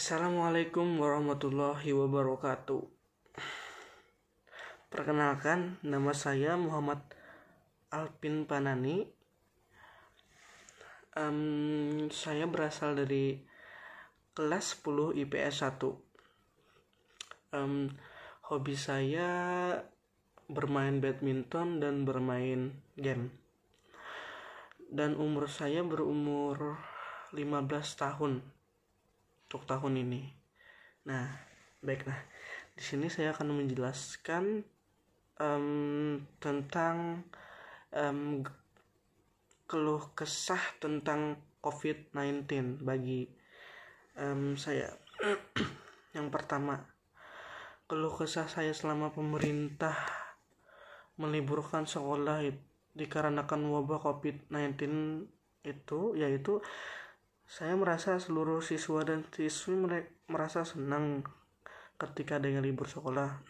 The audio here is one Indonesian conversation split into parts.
Assalamualaikum warahmatullahi wabarakatuh. Perkenalkan, nama saya Muhammad Alpin Panani. Saya berasal dari kelas 10 IPS 1. Hobi saya bermain badminton dan bermain game. Dan umur saya berumur 15 tahun untuk tahun ini. Nah, baiklah. Di sini saya akan menjelaskan tentang keluh kesah tentang COVID-19 bagi saya. Yang pertama, keluh kesah saya selama pemerintah meliburkan sekolah dikarenakan wabah COVID-19 itu yaitu saya merasa seluruh siswa dan siswi merasa senang ketika adanya libur sekolah.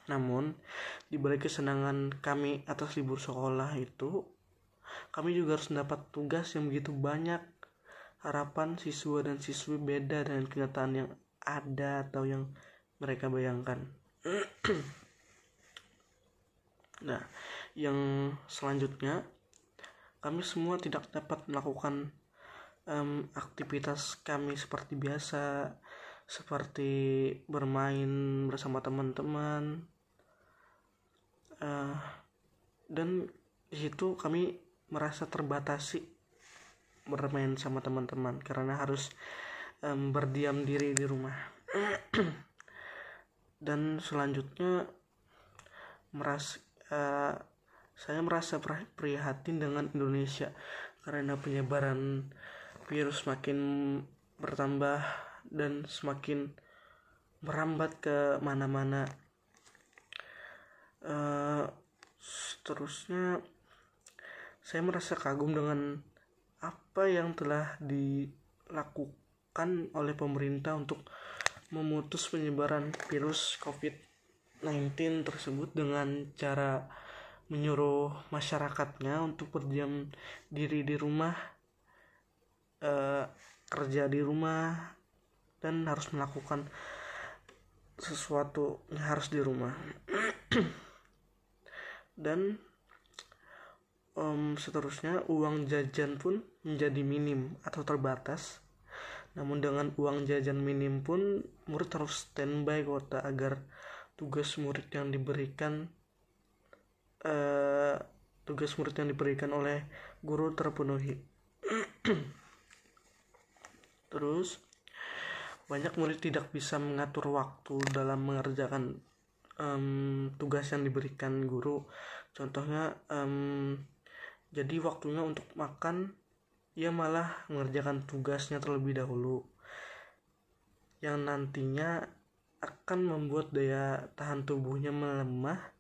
Namun, di balik kesenangan kami atas libur sekolah itu, kami juga harus mendapat tugas yang begitu banyak. Harapan siswa dan siswi beda dengan kenyataan yang ada atau yang mereka bayangkan. Nah, yang selanjutnya, kami semua tidak dapat melakukan aktivitas kami seperti biasa, seperti bermain bersama teman-teman, dan di situ kami merasa terbatasi bermain sama teman-teman karena harus berdiam diri di rumah. Dan selanjutnya saya merasa prihatin dengan Indonesia karena penyebaran virus makin bertambah dan semakin merambat ke mana-mana. Seterusnya saya merasa kagum dengan apa yang telah dilakukan oleh pemerintah untuk memutus penyebaran virus COVID-19 tersebut dengan cara menyuruh masyarakatnya untuk berdiam diri di rumah, kerja di rumah, dan harus melakukan sesuatu yang harus di rumah. Dan seterusnya uang jajan pun menjadi minim atau terbatas. Namun dengan uang jajan minim pun murid harus standby kuota agar tugas murid yang diberikan oleh guru terpenuhi. Terus banyak murid tidak bisa mengatur waktu dalam mengerjakan tugas yang diberikan guru. Contohnya jadi waktunya untuk makan, ia malah mengerjakan tugasnya terlebih dahulu, yang nantinya akan membuat daya tahan tubuhnya melemah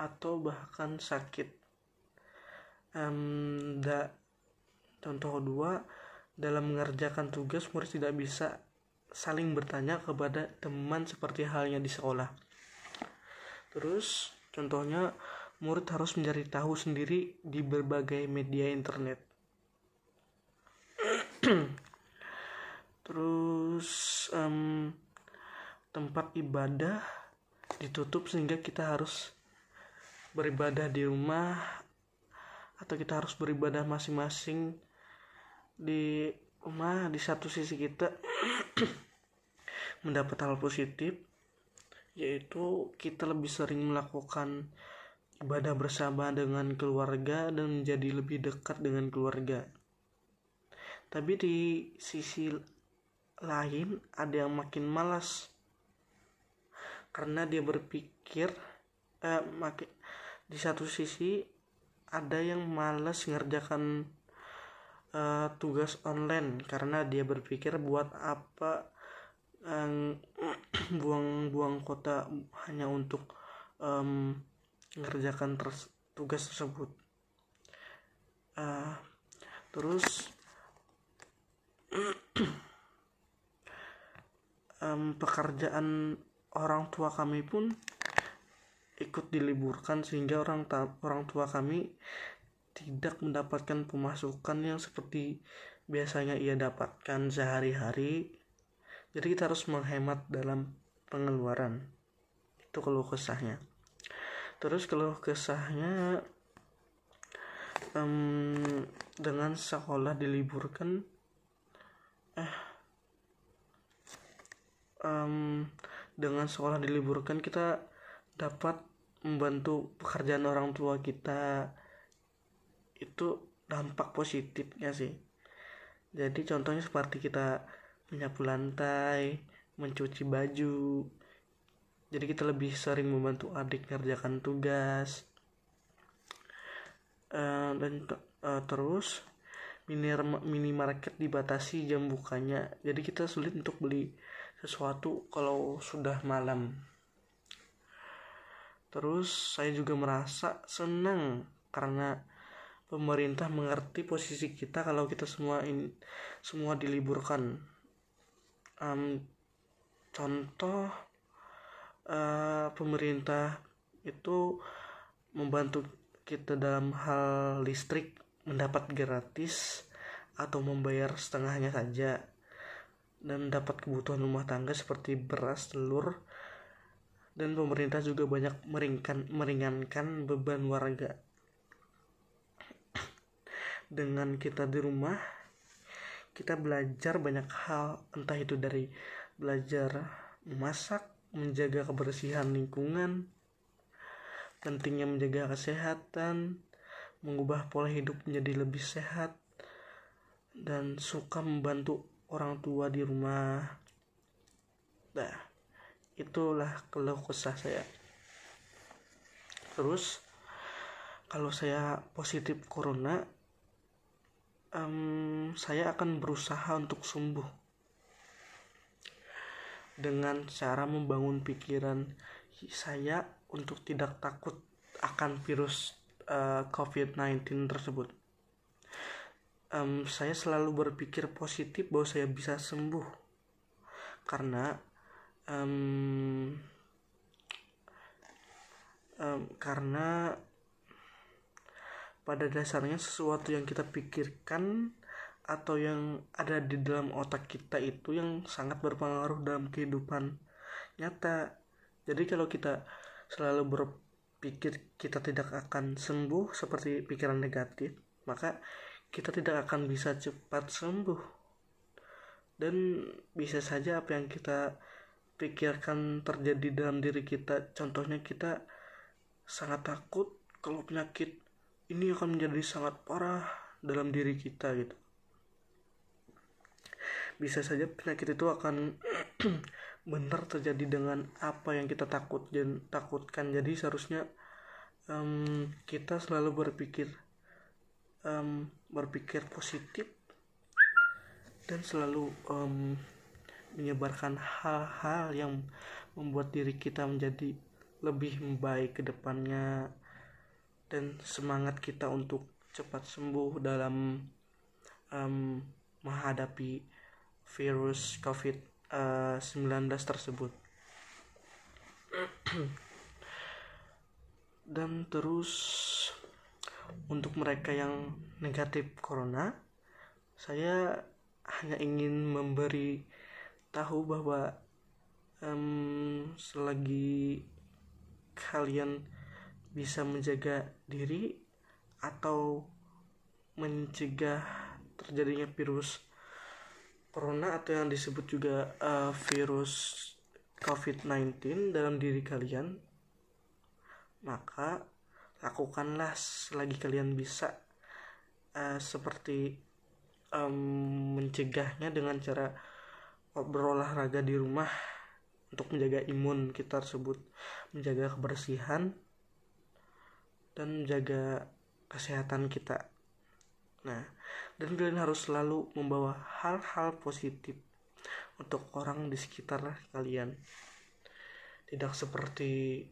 atau bahkan sakit. Contoh kedua, dalam mengerjakan tugas murid tidak bisa saling bertanya kepada teman seperti halnya di sekolah. Terus contohnya murid harus mencari tahu sendiri di berbagai media internet. Terus tempat ibadah ditutup sehingga kita harus beribadah di rumah atau kita harus beribadah masing-masing di rumah. Di satu sisi kita mendapat hal positif, yaitu kita lebih sering melakukan ibadah bersama dengan keluarga dan menjadi lebih dekat dengan keluarga. Tapi di sisi lain ada yang makin malas karena dia berpikir di satu sisi ada yang malas mengerjakan tugas online karena dia berpikir buat apa buang-buang kota hanya untuk mengerjakan tugas tersebut. Terus pekerjaan orang tua kami pun ikut diliburkan sehingga orang tua kami tidak mendapatkan pemasukan yang seperti biasanya ia dapatkan sehari-hari. Jadi kita harus menghemat dalam pengeluaran. Itu keluh kesahnya. Terus keluh kesahnya dengan sekolah diliburkan, dengan sekolah diliburkan kita dapat membantu pekerjaan orang tua kita. Itu dampak positifnya sih. Jadi contohnya seperti kita menyapu lantai, mencuci baju. Jadi kita lebih sering membantu adik mengerjakan tugas. Terus minimarket dibatasi jam bukanya. Jadi kita sulit untuk beli sesuatu kalau sudah malam. Terus saya juga merasa senang karena pemerintah mengerti posisi kita kalau kita semua diliburkan. Contoh pemerintah itu membantu kita dalam hal listrik, mendapat gratis atau membayar setengahnya saja, dan dapat kebutuhan rumah tangga seperti beras, telur. Dan pemerintah juga banyak meringankan beban warga. Dengan kita di rumah, kita belajar banyak hal, entah itu dari belajar memasak, menjaga kebersihan lingkungan, pentingnya menjaga kesehatan, mengubah pola hidup menjadi lebih sehat, dan suka membantu orang tua di rumah. Nah, itulah keluh kesah saya. Terus kalau saya positif corona, saya akan berusaha untuk sembuh dengan cara membangun pikiran saya untuk tidak takut akan virus COVID-19 tersebut. Saya selalu berpikir positif bahwa saya bisa sembuh karena pada dasarnya sesuatu yang kita pikirkan atau yang ada di dalam otak kita itu yang sangat berpengaruh dalam kehidupan nyata. Jadi kalau kita selalu berpikir kita tidak akan sembuh seperti pikiran negatif, maka kita tidak akan bisa cepat sembuh. Dan bisa saja apa yang kita pikirkan terjadi dalam diri kita. Contohnya kita sangat takut kalau penyakit ini akan menjadi sangat parah dalam diri kita gitu. Bisa saja penyakit itu akan benar terjadi dengan apa yang kita takutkan. Jadi seharusnya kita selalu berpikir positif dan selalu menyebarkan hal-hal yang membuat diri kita menjadi lebih baik ke depannya, dan semangat kita untuk cepat sembuh dalam menghadapi virus COVID-19 tersebut. Dan terus untuk mereka yang negatif corona, saya hanya ingin memberi tahu bahwa selagi kalian bisa menjaga diri atau mencegah terjadinya virus corona atau yang disebut juga virus COVID-19 dalam diri kalian, maka lakukanlah selagi kalian bisa, seperti mencegahnya dengan cara berolahraga di rumah untuk menjaga imun kita tersebut, menjaga kebersihan dan menjaga kesehatan kita. Nah, dan kalian harus selalu membawa hal-hal positif untuk orang di sekitar kalian. Tidak seperti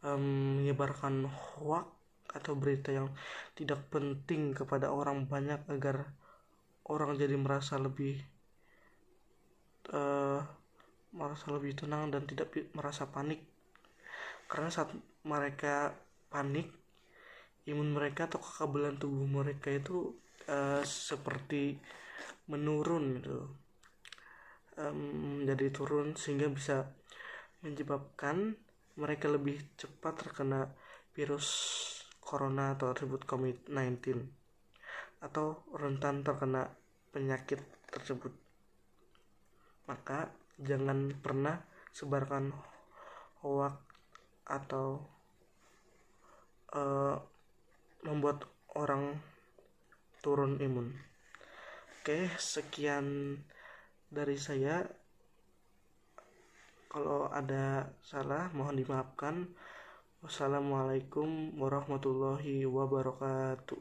menyebarkan hoax atau berita yang tidak penting kepada orang banyak agar orang jadi merasa lebih tenang dan tidak merasa panik. Karena saat mereka panik, imun mereka atau kekebalan tubuh mereka itu seperti menurun gitu, jadi turun, sehingga bisa menyebabkan mereka lebih cepat terkena virus corona atau disebut COVID-19 atau rentan terkena penyakit tersebut. Maka jangan pernah sebarkan hoax atau membuat orang turun imun. Oke, sekian dari saya. Kalau ada salah mohon dimaafkan. Wassalamualaikum warahmatullahi wabarakatuh.